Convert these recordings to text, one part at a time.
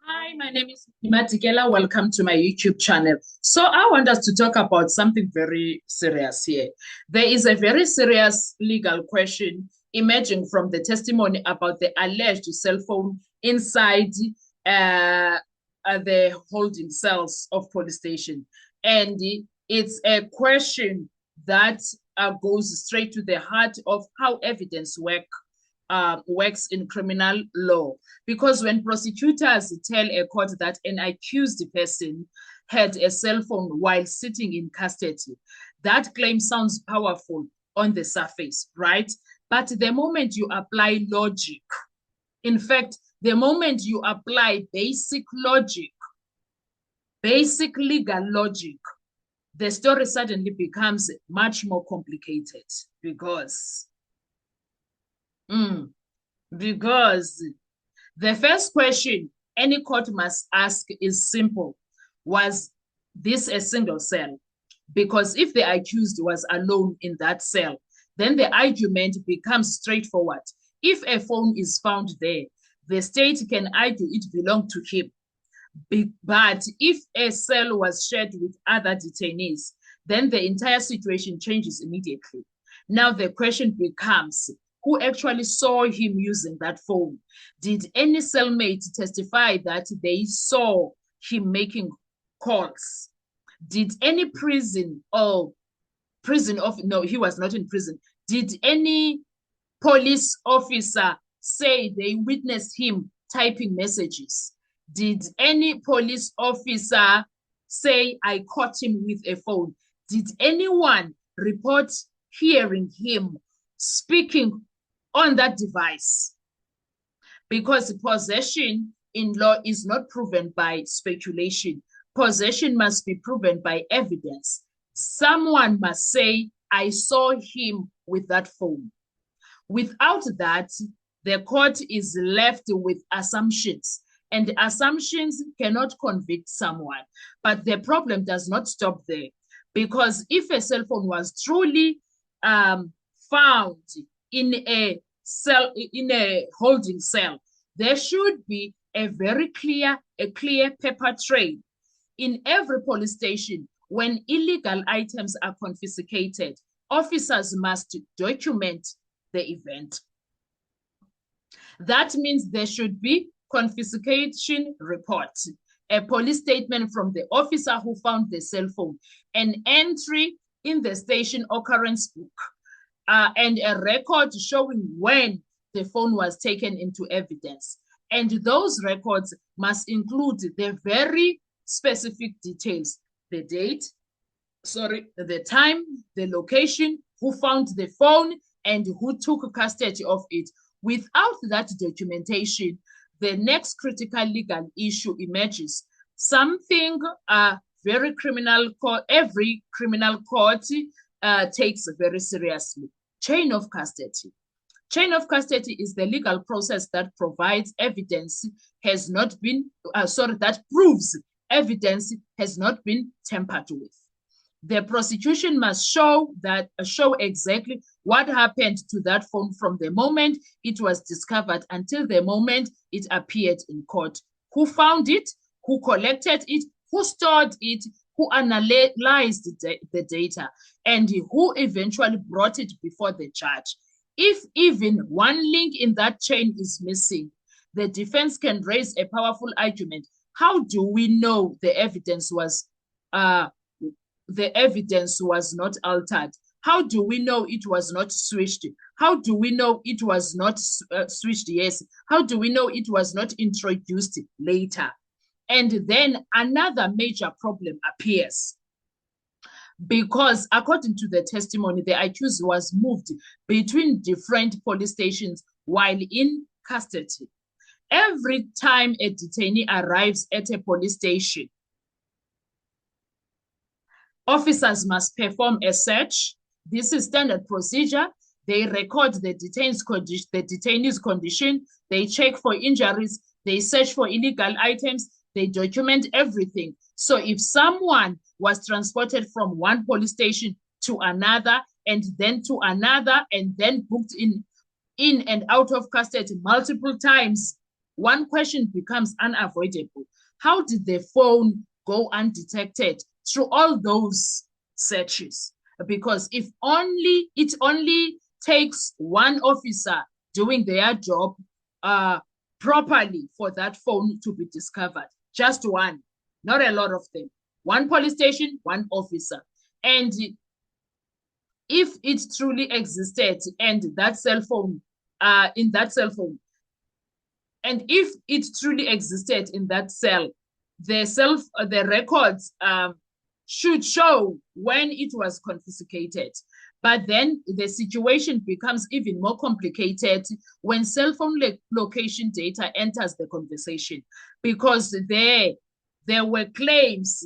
Hi, my name is Matikela. Welcome to my YouTube channel. So I want us to talk about something very serious here. There is a very serious legal question emerging from the testimony about the alleged cell phone inside uh, the holding cells of police station. And it's a question that goes straight to the heart of how evidence works in criminal law. Because when prosecutors tell a court that an accused person had a cell phone while sitting in custody, that claim sounds powerful on the surface, right? But the moment you apply logic, in fact, the moment you apply basic logic, basic legal logic, the story suddenly becomes much more complicated because mm, because the first question any court must ask is simple. Was this a single cell? Because if the accused was alone in that cell, then the argument becomes straightforward. If a phone is found there, the state can argue it belonged to him. But if a cell was shared with other detainees, then the entire situation changes immediately. Now the question becomes, who actually saw him using that phone? Did any cellmate testify that they saw him making calls? Did any no, he was not in prison. Did any police officer say they witnessed him typing messages? Did any police officer say, I caught him with a phone? Did anyone report hearing him speaking on that device? Because possession in law is not proven by speculation. Possession must be proven by evidence. Someone must say, I saw him with that phone. Without that, the court is left with assumptions, and assumptions cannot convict someone. But the problem does not stop there, because if a cell phone was truly found in a holding cell, there should be a clear paper trail in every police station. When illegal items are confiscated, officers must document the event. That means there should be confiscation report, a police statement from the officer who found the cell phone, an entry in the station occurrence book, and a record showing when the phone was taken into evidence. And those records must include the very specific details: the date, the time, the location, who found the phone, and who took custody of it. Without that documentation, the next critical legal issue emerges. Something very criminal court, every criminal court takes very seriously: chain of custody. Chain of custody is the legal process that provides evidence has not been, that proves evidence has not been tampered with. The prosecution must show exactly what happened to that phone from the moment it was discovered until the moment it appeared in court. Who found it? Who collected it? Who stored it? Who analyzed the data? And who eventually brought it before the judge? If even one link in that chain is missing, the defense can raise a powerful argument. How do we know the evidence was not altered? How do we know it was not switched? How do we know it was not switched? Yes. How do we know it was not introduced later? And then another major problem appears, because according to the testimony, the accused was moved between different police stations while in custody. Every time a detainee arrives at a police station, officers must perform a search. This is standard procedure. They record the detainee's condition. They check for injuries. They search for illegal items. They document everything. So if someone was transported from one police station to another, and then to another, and then booked in and out of custody multiple times, one question becomes unavoidable. How did the phone go undetected through all those searches? Because if it only takes one officer doing their job properly for that phone to be discovered, just one, not a lot of them. One police station, one officer. And if it truly existed and that cell phone, in that cell phone, and if it truly existed in that cell, the records should show when it was confiscated. But then the situation becomes even more complicated when cell phone location data enters the conversation, because there were claims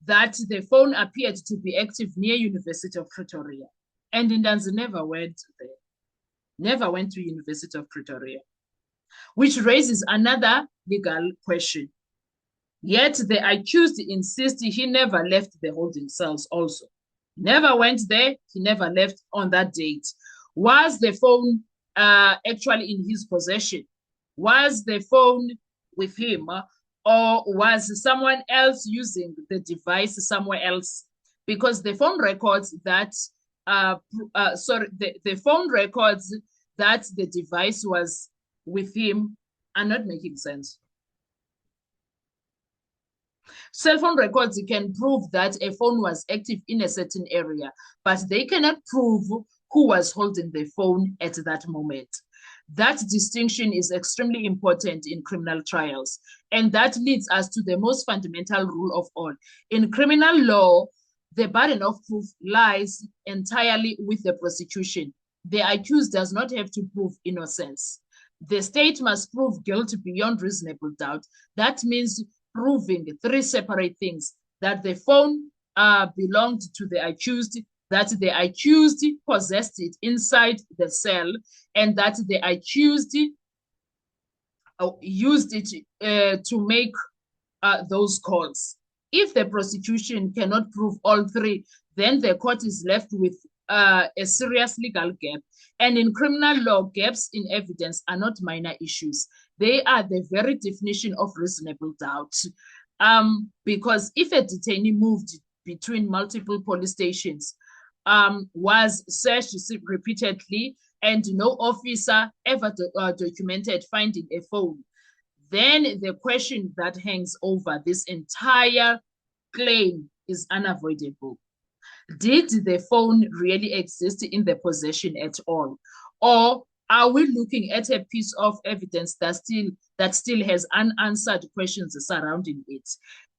that the phone appeared to be active near University of Pretoria. And Ndanzi never went there, never went to University of Pretoria, which raises another legal question. Yet the accused insists he never left the holding cells also. Never went there, he never left on that date. Was the phone actually in his possession? Was the phone with him? Or was someone else using the device somewhere else? Because the phone records that, the phone records that the device was with him are not making sense. Cell phone records can prove that a phone was active in a certain area, but they cannot prove who was holding the phone at that moment. That distinction is extremely important in criminal trials. And that leads us to the most fundamental rule of all. In criminal law, the burden of proof lies entirely with the prosecution. The accused does not have to prove innocence. The state must prove guilt beyond reasonable doubt. That means proving three separate things: that the phone belonged to the accused, that the accused possessed it inside the cell, and that the accused used it to make those calls. If the prosecution cannot prove all three, then the court is left with a serious legal gap. And in criminal law, gaps in evidence are not minor issues. They are the very definition of reasonable doubt. Because if a detainee moved between multiple police stations, was searched repeatedly, and no officer ever documented finding a phone, then the question that hangs over this entire claim is unavoidable. Did the phone really exist in the possession at all? Or are we looking at a piece of evidence that still has unanswered questions surrounding it?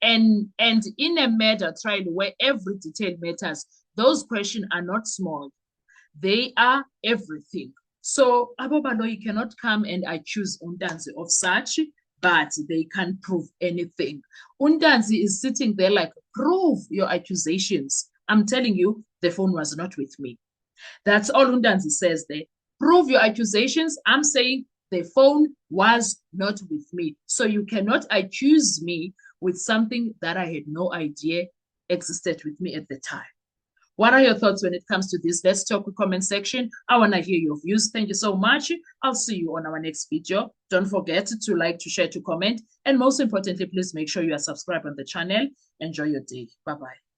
And in a murder trial where every detail matters, those questions are not small. They are everything. So Abobaloyi cannot come and accuse Undanzi of such, but they can't prove anything. Undanzi is sitting there like, prove your accusations. I'm telling you, the phone was not with me. That's all Undanzi says there. Prove your accusations. I'm saying the phone was not with me. So you cannot accuse me with something that I had no idea existed with me at the time. What are your thoughts when it comes to this? Let's talk in the comment section. I want to hear your views. Thank you so much. I'll see you on our next video. Don't forget to like, to share, to comment. And most importantly, please make sure you are subscribed on the channel. Enjoy your day. Bye-bye.